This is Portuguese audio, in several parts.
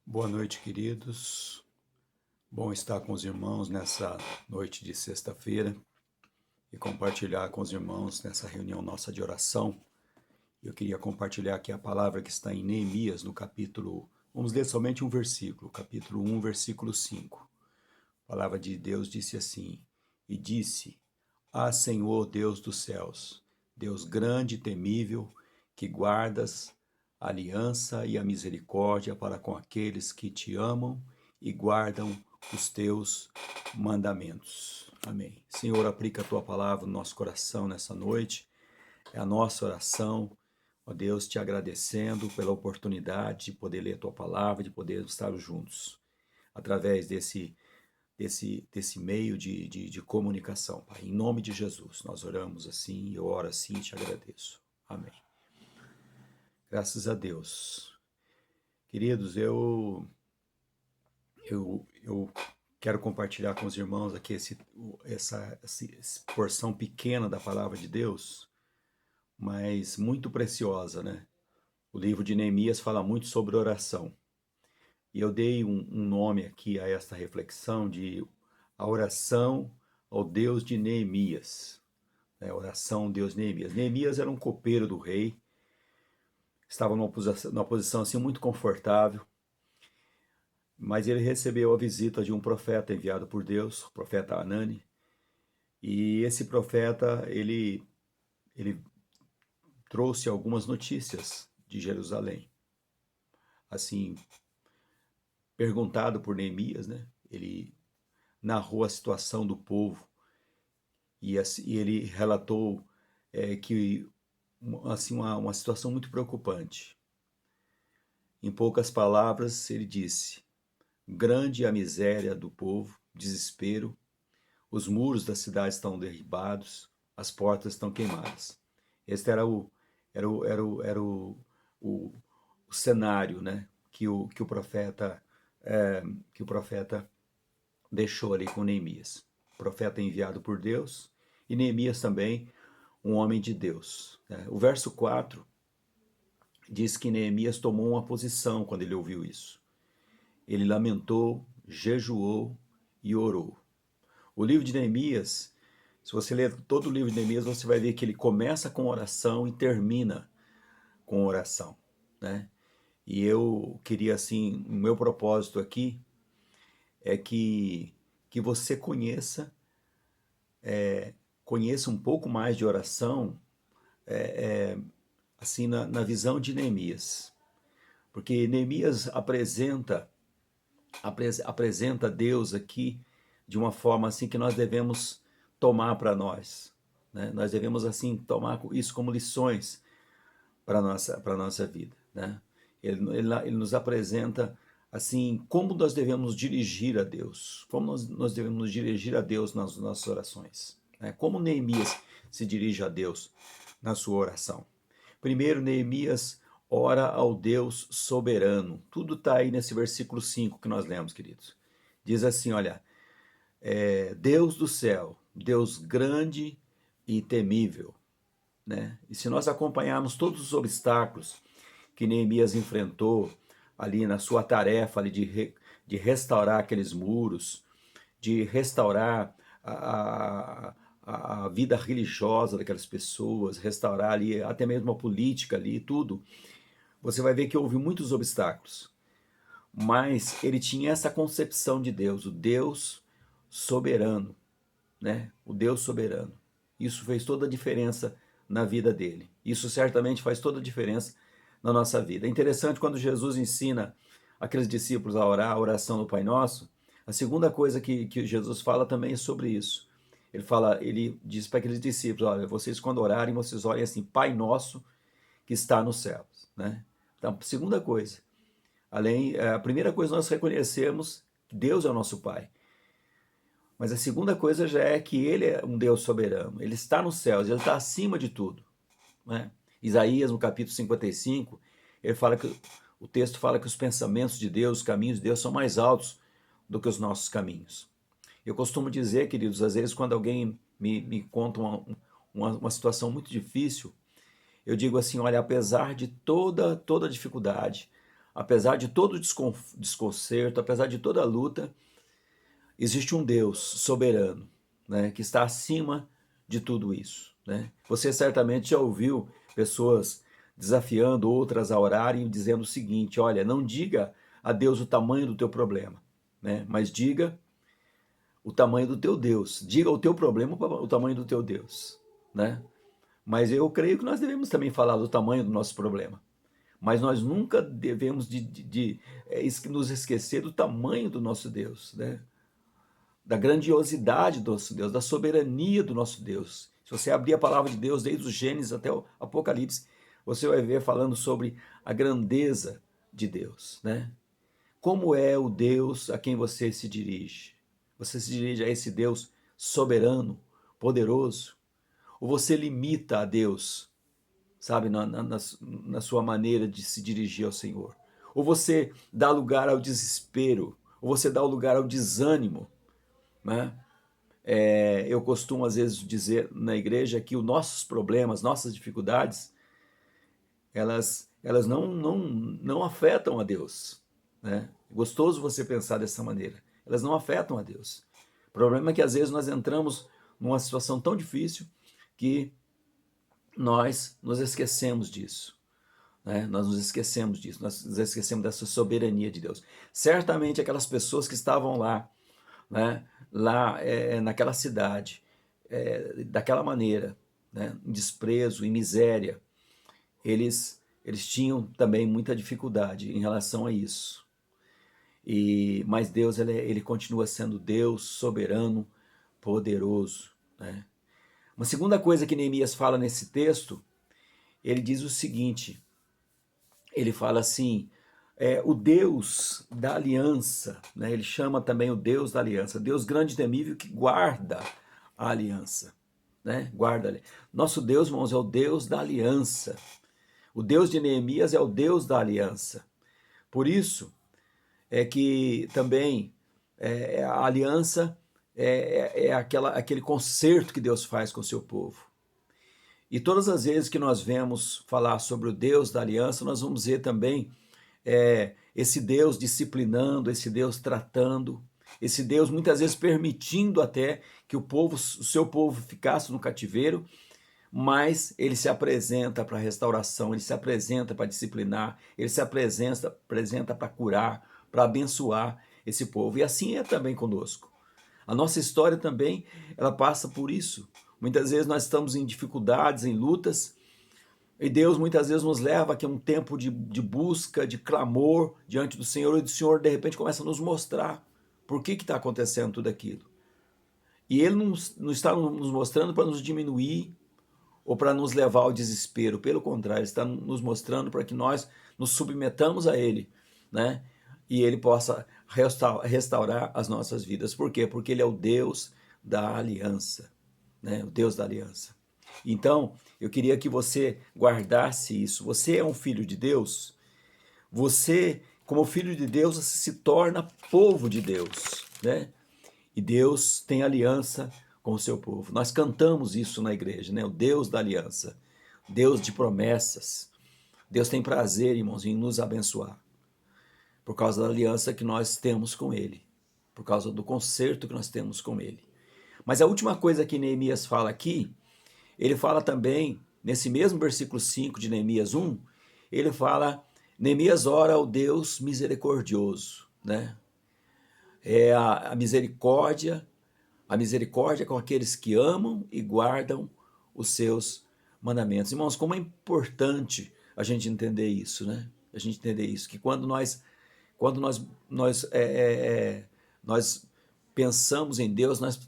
Boa noite, queridos. Bom estar com os irmãos nessa noite de sexta-feira e compartilhar com os irmãos nessa reunião nossa de oração. Eu queria compartilhar aqui a palavra que está em Neemias, no capítulo. Vamos ler somente um versículo, capítulo 1, versículo 5. A palavra de Deus disse assim: E disse: Ah, Senhor Deus dos céus, Deus grande e temível, que guardas a aliança e a misericórdia para com aqueles que te amam e guardam os teus mandamentos. Amém. Senhor, aplica a tua palavra no nosso coração nessa noite. É a nossa oração, ó Deus, te agradecendo pela oportunidade de poder ler a tua palavra, de poder estar juntos através desse meio de comunicação, Pai. Em nome de Jesus, nós oramos assim, eu oro assim e te agradeço. Amém. Graças a Deus. Queridos, eu quero compartilhar com os irmãos aqui essa porção pequena da palavra de Deus, mas muito preciosa, né? O livro de Neemias fala muito sobre oração. E eu dei um nome aqui a esta reflexão de a oração ao Deus de Neemias. Oração ao Deus de Neemias. Neemias era um copeiro do rei, estava numa posição assim muito confortável, mas ele recebeu a visita de um profeta enviado por Deus, o profeta Anani, e esse profeta, ele trouxe algumas notícias de Jerusalém. Assim, perguntado por Neemias, né? Ele narrou a situação do povo e ele relatou que assim uma situação muito preocupante. Em poucas palavras, ele disse: grande é a miséria do povo, desespero, os muros da cidade estão derribados, as portas estão queimadas. Este era o cenário, né, que o profeta deixou ali com Neemias. O profeta enviado por Deus e Neemias também, um homem de Deus. O verso 4 diz que Neemias tomou uma posição quando ele ouviu isso. Ele lamentou, jejuou e orou. O livro de Neemias, se você ler todo o livro de Neemias, você vai ver que ele começa com oração e termina com oração, né? E eu queria, assim, o meu propósito aqui é que você conheça um pouco mais de oração, assim, na visão de Neemias. Porque Neemias apresenta Deus aqui de uma forma assim que nós devemos tomar para nós, né? Nós devemos assim tomar isso como lições para nossa vida, né? Ele nos apresenta assim como nós devemos dirigir a Deus, como nós devemos dirigir a Deus nas nossas orações, né? Como Neemias se dirige a Deus na sua oração. Primeiro, Neemias ora ao Deus soberano. Tudo está aí nesse versículo 5 que nós lemos, queridos. Diz assim, olha, Deus do céu, Deus grande e temível, né? E se nós acompanharmos todos os obstáculos que Neemias enfrentou ali na sua tarefa ali de restaurar aqueles muros, de restaurar a vida religiosa daquelas pessoas, restaurar ali até mesmo a política ali, tudo, você vai ver que houve muitos obstáculos. Mas ele tinha essa concepção de Deus, o Deus soberano, né? O Deus soberano. Isso fez toda a diferença na vida dele. Isso certamente faz toda a diferença na nossa vida. É interessante quando Jesus ensina aqueles discípulos a orar, a oração do Pai Nosso, a segunda coisa que Jesus fala também é sobre isso. Ele diz para aqueles discípulos, olha, vocês quando orarem, vocês orem assim, Pai Nosso que está nos céus, né? Então, segunda coisa, a primeira coisa nós reconhecemos que Deus é o nosso Pai. Mas a segunda coisa já é que ele é um Deus soberano, ele está nos céus, ele está acima de tudo, né? Isaías, no capítulo 55, ele fala que o texto fala que os pensamentos de Deus, os caminhos de Deus são mais altos do que os nossos caminhos. Eu costumo dizer, queridos, às vezes quando alguém me conta uma situação muito difícil, eu digo assim, olha, apesar de toda dificuldade, apesar de todo o desconcerto, apesar de toda a luta, existe um Deus soberano, né, que está acima de tudo isso, né? Você certamente já ouviu pessoas desafiando outras a orarem, dizendo o seguinte: olha, não diga a Deus o tamanho do teu problema, né? Mas diga o tamanho do teu Deus. Diga o teu problema o tamanho do teu Deus, né? Mas eu creio que nós devemos também falar do tamanho do nosso problema. Mas nós nunca devemos nos esquecer do tamanho do nosso Deus, né? Da grandiosidade do nosso Deus, da soberania do nosso Deus. Se você abrir a palavra de Deus desde o Gênesis até o Apocalipse, você vai ver falando sobre a grandeza de Deus, né? Como é o Deus a quem você se dirige? Você se dirige a esse Deus soberano, poderoso? Ou você limita a Deus, sabe, na sua maneira de se dirigir ao Senhor? Ou você dá lugar ao desespero? Ou você dá lugar ao desânimo, né? Eu costumo às vezes dizer na igreja que os nossos problemas, nossas dificuldades, elas não afetam a Deus, né? É gostoso você pensar dessa maneira. Elas não afetam a Deus. O problema é que às vezes nós entramos numa situação tão difícil que nós nos esquecemos disso, né? Nós nos esquecemos disso, nós nos esquecemos dessa soberania de Deus. Certamente aquelas pessoas que estavam lá, né, naquela cidade, daquela maneira, né, em desprezo, em miséria, eles tinham também muita dificuldade em relação a isso. Mas Deus, ele continua sendo Deus soberano, poderoso, né? Uma segunda coisa que Neemias fala nesse texto, ele diz o seguinte, ele fala assim, o Deus da aliança, né? Ele chama também o Deus da aliança, Deus grande e temível que guarda a aliança, né? Guarda. Nosso Deus, irmãos, é o Deus da aliança. O Deus de Neemias é o Deus da aliança. Por isso é que também a aliança aquele concerto que Deus faz com o seu povo. E todas as vezes que nós vemos falar sobre o Deus da aliança, nós vamos ver também esse Deus disciplinando, esse Deus tratando, esse Deus muitas vezes permitindo até que o seu povo ficasse no cativeiro, mas ele se apresenta para a restauração, ele se apresenta para disciplinar, ele se apresenta para curar, para abençoar esse povo. E assim é também conosco. A nossa história também, ela passa por isso. Muitas vezes nós estamos em dificuldades, em lutas, e Deus muitas vezes nos leva aqui a um tempo de busca, de clamor diante do Senhor, e o Senhor de repente começa a nos mostrar por que está acontecendo tudo aquilo. E Ele não está nos mostrando para nos diminuir ou para nos levar ao desespero, pelo contrário, Ele está nos mostrando para que nós nos submetamos a Ele, né? E Ele possa restaurar as nossas vidas. Por quê? Porque Ele é o Deus da aliança, né? O Deus da aliança. Então, eu queria que você guardasse isso. Você é um filho de Deus. Você, como filho de Deus, você se torna povo de Deus, né? E Deus tem aliança com o seu povo. Nós cantamos isso na igreja, né? O Deus da aliança, Deus de promessas. Deus tem prazer, irmãos, em nos abençoar, por causa da aliança que nós temos com Ele, por causa do concerto que nós temos com Ele. Mas a última coisa que Neemias fala aqui, ele fala também, nesse mesmo versículo 5 de Neemias 1, ele fala, Neemias ora ao Deus misericordioso, né? A misericórdia com aqueles que amam e guardam os seus mandamentos. Irmãos, como é importante a gente entender isso, né? A gente entender isso, que quando nós pensamos em Deus, nós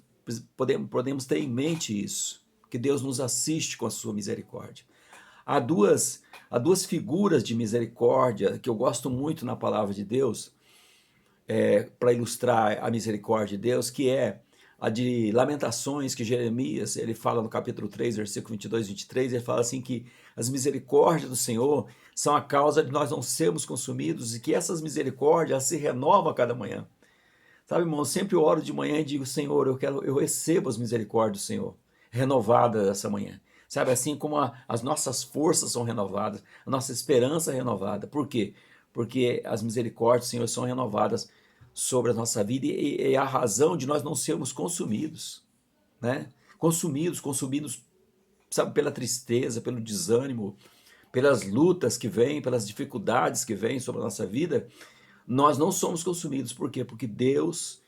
podemos ter em mente isso, que Deus nos assiste com a sua misericórdia. Há duas figuras de misericórdia que eu gosto muito na palavra de Deus, para ilustrar a misericórdia de Deus, que é a de Lamentações, que Jeremias, ele fala no capítulo 3, versículo 22 e 23, ele fala assim que as misericórdias do Senhor são a causa de nós não sermos consumidos e que essas misericórdias se renovam a cada manhã. Sabe, irmão, eu sempre oro de manhã e digo, Senhor, eu recebo as misericórdias do Senhor, renovadas essa manhã. Sabe, assim como as nossas forças são renovadas, a nossa esperança é renovada. Por quê? porque as misericórdias do Senhor são renovadas sobre a nossa vida e é a razão de nós não sermos consumidos, né? Consumidos, sabe, pela tristeza, pelo desânimo, pelas lutas que vêm, pelas dificuldades que vêm sobre a nossa vida. Nós não somos consumidos, por quê? Porque Deus,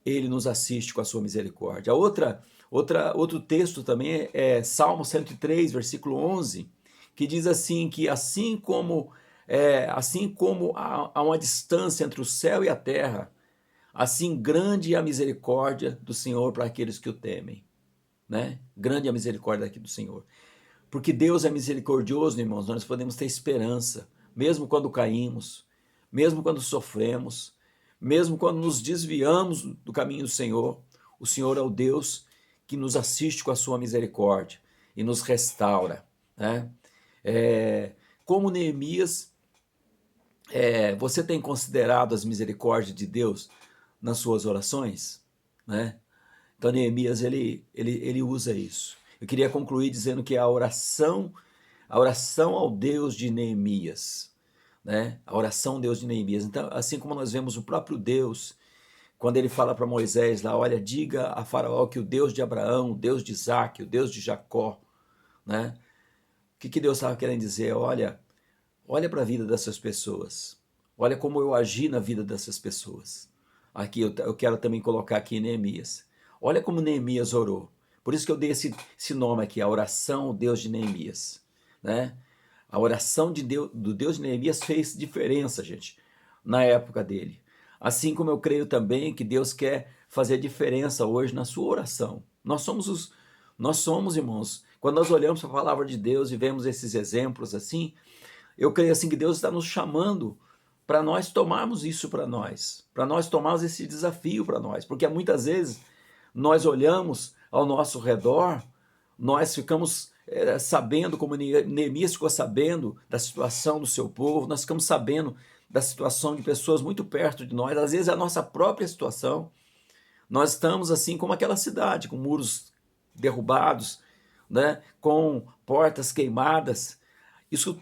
ele nos assiste com a sua misericórdia. Outro texto também é Salmo 103, versículo 11, que diz assim, que assim como há uma distância entre o céu e a terra, assim grande é a misericórdia do Senhor para aqueles que o temem, né? Grande é a misericórdia aqui do Senhor. Porque Deus é misericordioso, irmãos, nós podemos ter esperança, mesmo quando caímos, mesmo quando sofremos, mesmo quando nos desviamos do caminho do Senhor. O Senhor é o Deus que nos assiste com a sua misericórdia e nos restaura, né? Como Neemias, você tem considerado as misericórdias de Deus nas suas orações, né? Então Neemias ele usa isso. Eu queria concluir dizendo que a oração ao Deus de Neemias, né? A oração ao Deus de Neemias. Então, assim como nós vemos o próprio Deus, quando ele fala para Moisés lá, olha, diga a Faraó que o Deus de Abraão, o Deus de Isaac, o Deus de Jacó, né? O que Deus estava querendo dizer? Olha para a vida dessas pessoas. Olha como eu agi na vida dessas pessoas. Aqui eu quero também colocar aqui Neemias. Olha como Neemias orou. Por isso que eu dei esse nome aqui, a oração ao Deus de Neemias, né? A oração do Deus de Neemias fez diferença, gente, na época dele. Assim como eu creio também que Deus quer fazer diferença hoje na sua oração. Nós somos, irmãos, quando nós olhamos para a palavra de Deus e vemos esses exemplos assim, eu creio assim que Deus está nos chamando para nós tomarmos isso para nós tomarmos esse desafio para nós, porque muitas vezes nós olhamos ao nosso redor, nós ficamos sabendo, como Neemias ficou sabendo da situação do seu povo, nós ficamos sabendo da situação de pessoas muito perto de nós, às vezes é a nossa própria situação. Nós estamos assim como aquela cidade, com muros derrubados, né, com portas queimadas. Isso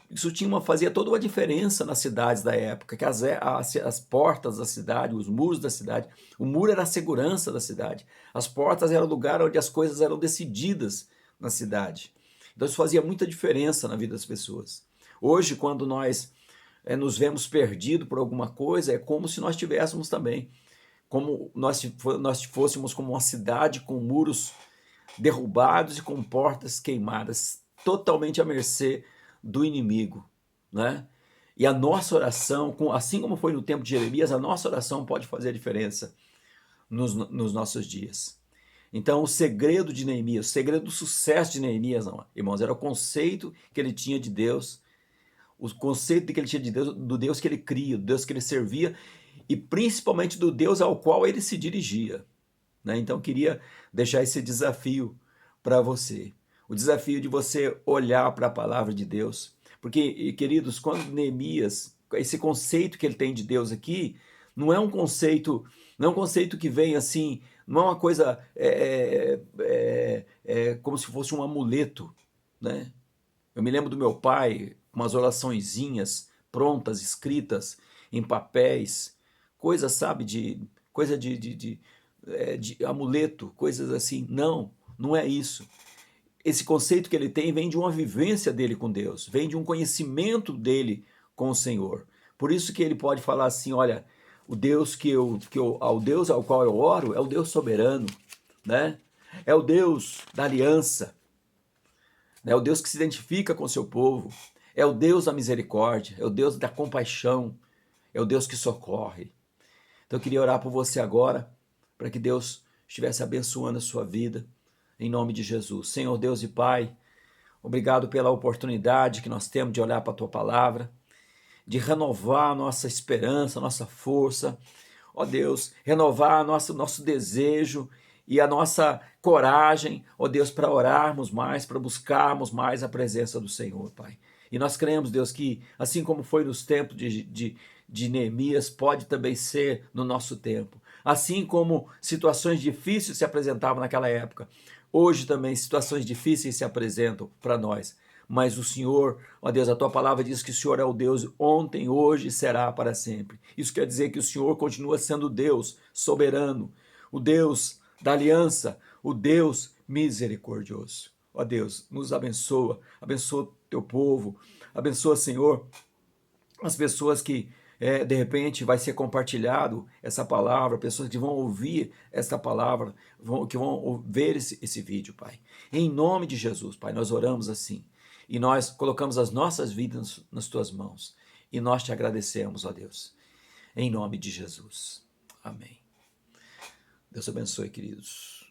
fazia toda uma diferença nas cidades da época, que as portas da cidade, os muros da cidade, o muro era a segurança da cidade, as portas eram o lugar onde as coisas eram decididas na cidade. Então isso fazia muita diferença na vida das pessoas. Hoje, quando nós nos vemos perdidos por alguma coisa, é como se nós tivéssemos também, como nós fôssemos como uma cidade com muros derrubados e com portas queimadas, totalmente à mercê do inimigo, né? E a nossa oração, assim como foi no tempo de Jeremias, a nossa oração pode fazer a diferença nos nossos dias. Então, o segredo de Neemias, o segredo do sucesso de Neemias, irmãos, era o conceito que ele tinha de Deus, o conceito que ele tinha de Deus, do Deus que ele cria, do Deus que ele servia, e principalmente do Deus ao qual ele se dirigia, né? Então, eu queria deixar esse desafio para você. O desafio de você olhar para a palavra de Deus. Porque, queridos, quando Neemias, esse conceito que ele tem de Deus aqui, não é um conceito que vem assim, não é uma coisa como se fosse um amuleto, né? Eu me lembro do meu pai, umas oraçõezinhas prontas, escritas em papéis, coisa, sabe, coisa de amuleto, coisas assim. Não é isso. Esse conceito que ele tem vem de uma vivência dele com Deus, vem de um conhecimento dele com o Senhor. Por isso que ele pode falar assim, olha, o Deus ao Deus ao qual eu oro é o Deus soberano, né? É o Deus da aliança, é o Deus que se identifica com o seu povo, é o Deus da misericórdia, é o Deus da compaixão, é o Deus que socorre. Então eu queria orar por você agora, para que Deus estivesse abençoando a sua vida, em nome de Jesus. Senhor Deus e Pai, obrigado pela oportunidade que nós temos de olhar para a Tua Palavra, de renovar a nossa esperança, a nossa força, ó Deus, renovar nosso desejo e a nossa coragem, ó Deus, para orarmos mais, para buscarmos mais a presença do Senhor, Pai. E nós cremos, Deus, que assim como foi nos tempos de Neemias, pode também ser no nosso tempo. Assim como situações difíceis se apresentavam naquela época, hoje também situações difíceis se apresentam para nós. mas o Senhor, ó Deus, a tua palavra diz que o Senhor é o Deus ontem, hoje e será para sempre. Isso quer dizer que o Senhor continua sendo Deus soberano, o Deus da aliança, o Deus misericordioso. Ó Deus, nos abençoa, abençoa teu povo, abençoa, Senhor, as pessoas que de repente vai ser compartilhado essa palavra, pessoas que vão ouvir essa palavra, que vão ver esse vídeo, Pai. Em nome de Jesus, Pai, nós oramos assim e nós colocamos as nossas vidas nas tuas mãos e nós te agradecemos, ó Deus, em nome de Jesus. Amém. Deus abençoe, queridos.